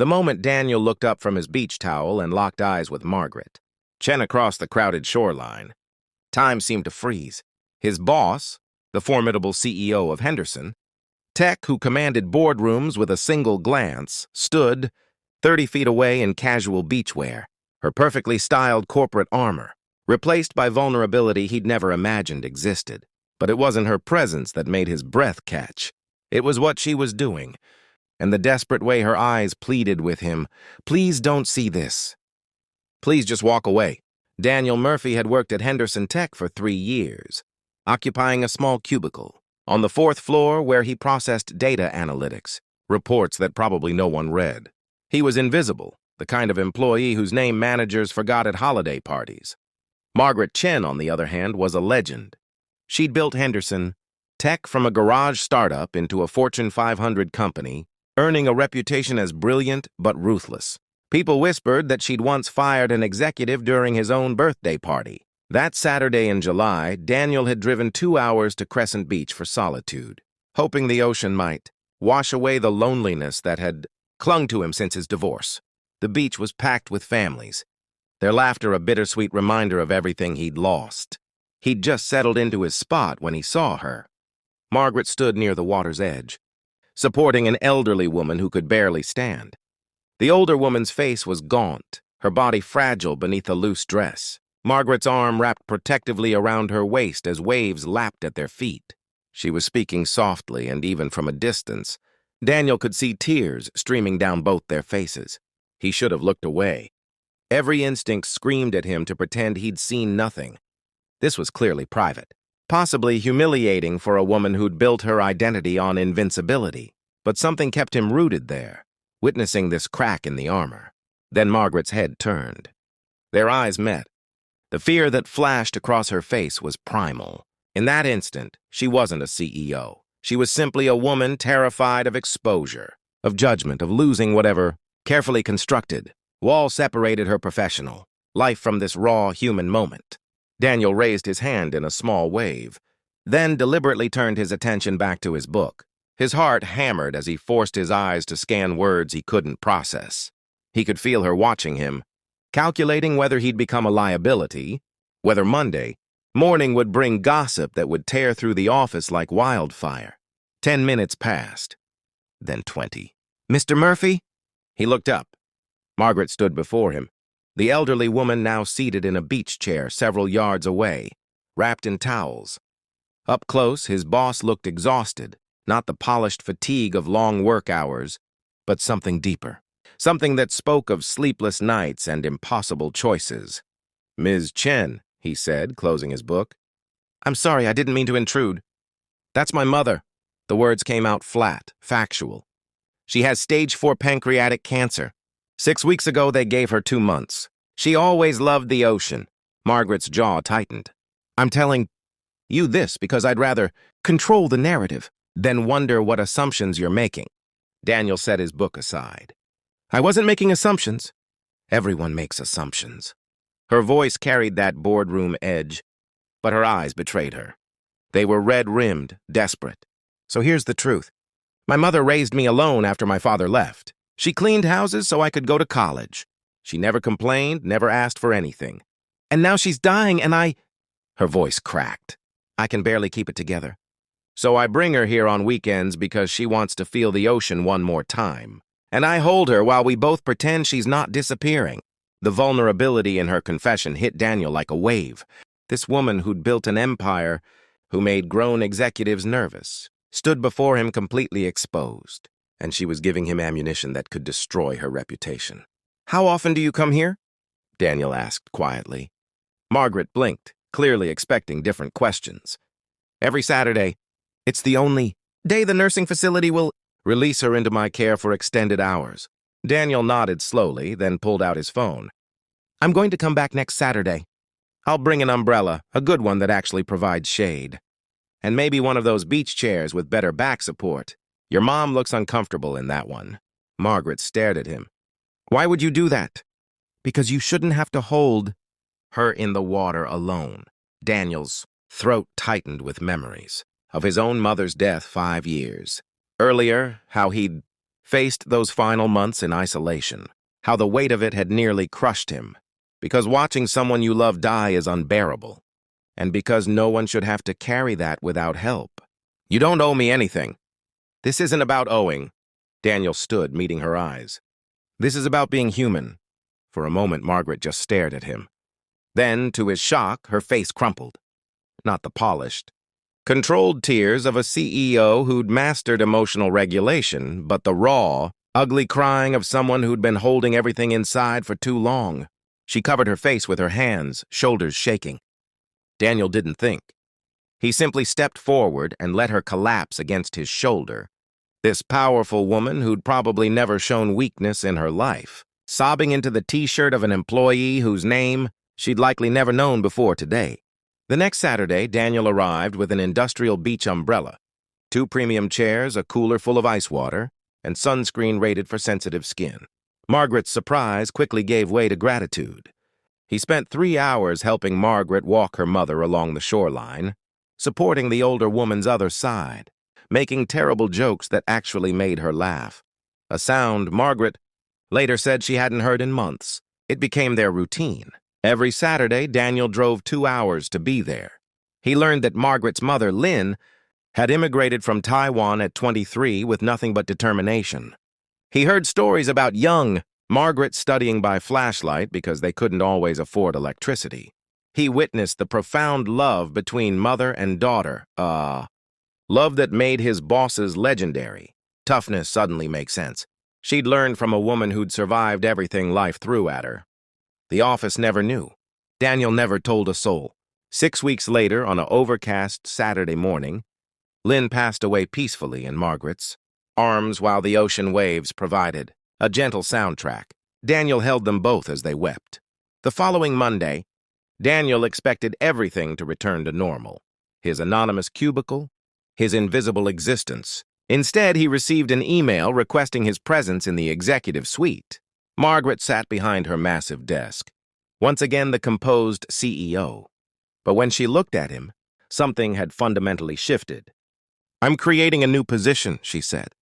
The moment Daniel looked up from his beach towel and locked eyes with Margaret Chen across the crowded shoreline, time seemed to freeze. His boss, the formidable CEO of Henderson, Tech, who commanded boardrooms with a single glance, stood 30 feet away in casual beachwear, her perfectly styled corporate armor, replaced by vulnerability he'd never imagined existed. But it wasn't her presence that made his breath catch. It was what she was doing, and the desperate way her eyes pleaded with him. Please don't see this. Please just walk away. Daniel Murphy had worked at Henderson Tech for 3 years, occupying a small cubicle on the 4th floor where he processed data analytics, reports that probably no one read. He was invisible, the kind of employee whose name managers forgot at holiday parties. Margaret Chen, on the other hand, was a legend. She'd built Henderson Tech from a garage startup into a Fortune 500 company, earning a reputation as brilliant but ruthless. People whispered that she'd once fired an executive during his own birthday party. That Saturday in July, Daniel had driven 2 hours to Crescent Beach for solitude, hoping the ocean might wash away the loneliness that had clung to him since his divorce. The beach was packed with families, their laughter a bittersweet reminder of everything he'd lost. He'd just settled into his spot when he saw her. Margaret stood near the water's edge, supporting an elderly woman who could barely stand. The older woman's face was gaunt, her body fragile beneath a loose dress. Margaret's arm wrapped protectively around her waist as waves lapped at their feet. She was speaking softly, and even from a distance, Daniel could see tears streaming down both their faces. He should have looked away. Every instinct screamed at him to pretend he'd seen nothing. This was clearly private, possibly humiliating for a woman who'd built her identity on invincibility. But something kept him rooted there, witnessing this crack in the armor. Then Margaret's head turned. Their eyes met. The fear that flashed across her face was primal. In that instant, she wasn't a CEO. She was simply a woman terrified of exposure, of judgment, of losing whatever carefully constructed wall separated her professional life from this raw human moment. Daniel raised his hand in a small wave, then deliberately turned his attention back to his book. His heart hammered as he forced his eyes to scan words he couldn't process. He could feel her watching him, calculating whether he'd become a liability, whether Monday morning would bring gossip that would tear through the office like wildfire. 10 minutes passed, then 20. Mr. Murphy? He looked up. Margaret stood before him, the elderly woman now seated in a beach chair several yards away, wrapped in towels. Up close, his boss looked exhausted, not the polished fatigue of long work hours, but something deeper, something that spoke of sleepless nights and impossible choices. Ms. Chen, he said, closing his book. I'm sorry, I didn't mean to intrude. That's my mother. The words came out flat, factual. She has stage 4 pancreatic cancer. 6 weeks ago, they gave her 2 months. She always loved the ocean. Margaret's jaw tightened. I'm telling you this because I'd rather control the narrative than wonder what assumptions you're making. Daniel set his book aside. I wasn't making assumptions. Everyone makes assumptions. Her voice carried that boardroom edge, but her eyes betrayed her. They were red-rimmed, desperate. So here's the truth. My mother raised me alone after my father left. She cleaned houses so I could go to college. She never complained, never asked for anything. And now she's dying and Her voice cracked. I can barely keep it together. So I bring her here on weekends because she wants to feel the ocean one more time. And I hold her while we both pretend she's not disappearing. The vulnerability in her confession hit Daniel like a wave. This woman who'd built an empire, who made grown executives nervous, stood before him completely exposed, and she was giving him ammunition that could destroy her reputation. How often do you come here? Daniel asked quietly. Margaret blinked, clearly expecting different questions. Every Saturday. It's the only day the nursing facility will release her into my care for extended hours. Daniel nodded slowly, then pulled out his phone. I'm going to come back next Saturday. I'll bring an umbrella, a good one that actually provides shade. And maybe one of those beach chairs with better back support. Your mom looks uncomfortable in that one. Margaret stared at him. Why would you do that? Because you shouldn't have to hold her in the water alone. Daniel's throat tightened with memories of his own mother's death 5 years. Earlier, how he'd faced those final months in isolation, how the weight of it had nearly crushed him, because watching someone you love die is unbearable, and because no one should have to carry that without help. You don't owe me anything. This isn't about owing. Daniel stood, meeting her eyes. This is about being human. For a moment, Margaret just stared at him. Then, to his shock, her face crumpled. Not the polished, controlled tears of a CEO who'd mastered emotional regulation, but the raw, ugly crying of someone who'd been holding everything inside for too long. She covered her face with her hands, shoulders shaking. Daniel didn't think. He simply stepped forward and let her collapse against his shoulder. This powerful woman who'd probably never shown weakness in her life, sobbing into the t-shirt of an employee whose name she'd likely never known before today. The next Saturday, Daniel arrived with an industrial beach umbrella, 2 premium chairs, a cooler full of ice water, and sunscreen rated for sensitive skin. Margaret's surprise quickly gave way to gratitude. He spent 3 hours helping Margaret walk her mother along the shoreline, supporting the older woman's other side, making terrible jokes that actually made her laugh. A sound Margaret later said she hadn't heard in months. It became their routine. Every Saturday, Daniel drove 2 hours to be there. He learned that Margaret's mother, Lynn, had immigrated from Taiwan at 23 with nothing but determination. He heard stories about young Margaret studying by flashlight because they couldn't always afford electricity. He witnessed the profound love between mother and daughter. Love that made his bosses legendary. Toughness suddenly makes sense. She'd learned from a woman who'd survived everything life threw at her. The office never knew. Daniel never told a soul. 6 weeks later, on an overcast Saturday morning, Lynn passed away peacefully in Margaret's arms while the ocean waves provided a gentle soundtrack. Daniel held them both as they wept. The following Monday, Daniel expected everything to return to normal. His anonymous cubicle, his invisible existence. Instead, he received an email requesting his presence in the executive suite. Margaret sat behind her massive desk, once again the composed CEO. But when she looked at him, something had fundamentally shifted. "I'm creating a new position," she said.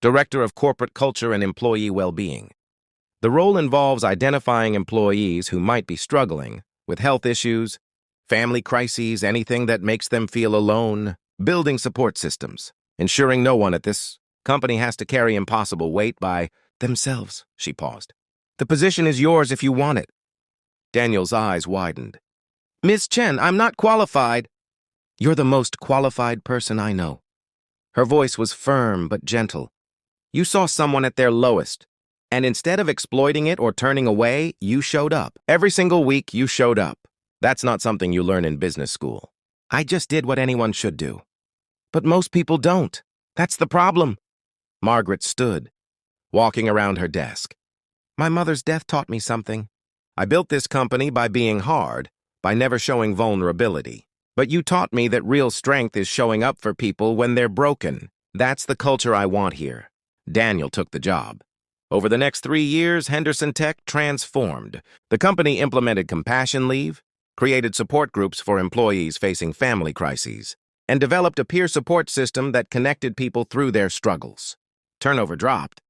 "Director of Corporate Culture and Employee Well-Being. The role involves identifying employees who might be struggling with health issues, family crises, anything that makes them feel alone, building support systems, ensuring no one at this company has to carry impossible weight by themselves." She paused. "The position is yours if you want it." Daniel's eyes widened. "Ms. Chen, I'm not qualified." "You're the most qualified person I know." Her voice was firm but gentle. "You saw someone at their lowest, and instead of exploiting it or turning away, you showed up. Every single week, you showed up. That's not something you learn in business school. I just did what anyone should do. But most people don't. That's the problem." Margaret stood, walking around her desk. "My mother's death taught me something. I built this company by being hard, by never showing vulnerability. But you taught me that real strength is showing up for people when they're broken. That's the culture I want here." Daniel took the job. Over the next 3 years, Henderson Tech transformed. The company implemented compassion leave, created support groups for employees facing family crises, and developed a peer support system that connected people through their struggles. Turnover dropped.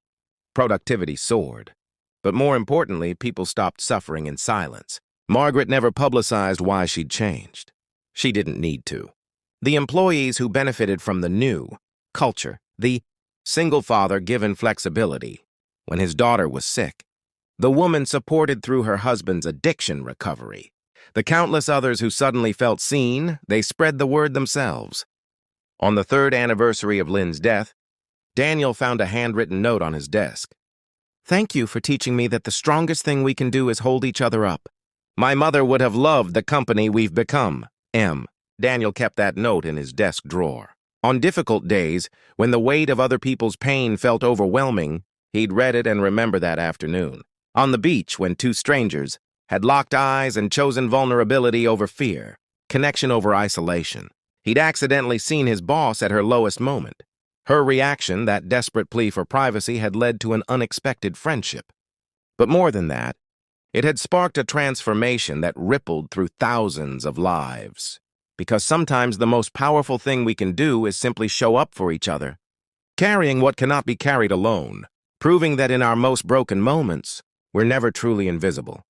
Productivity soared. But more importantly, people stopped suffering in silence. Margaret never publicized why she'd changed. She didn't need to. The employees who benefited from the new culture, the single father given flexibility when his daughter was sick, the woman supported through her husband's addiction recovery, the countless others who suddenly felt seen, they spread the word themselves. On the 3rd anniversary of Lynn's death, Daniel found a handwritten note on his desk. "Thank you for teaching me that the strongest thing we can do is hold each other up. My mother would have loved the company we've become. M." Daniel kept that note in his desk drawer. On difficult days, when the weight of other people's pain felt overwhelming, he'd read it and remember that afternoon. On the beach, when 2 strangers had locked eyes and chosen vulnerability over fear, connection over isolation. He'd accidentally seen his boss at her lowest moment. Her reaction, that desperate plea for privacy, had led to an unexpected friendship. But more than that, it had sparked a transformation that rippled through thousands of lives. Because sometimes the most powerful thing we can do is simply show up for each other. carrying what cannot be carried alone, proving that in our most broken moments, we're never truly invisible.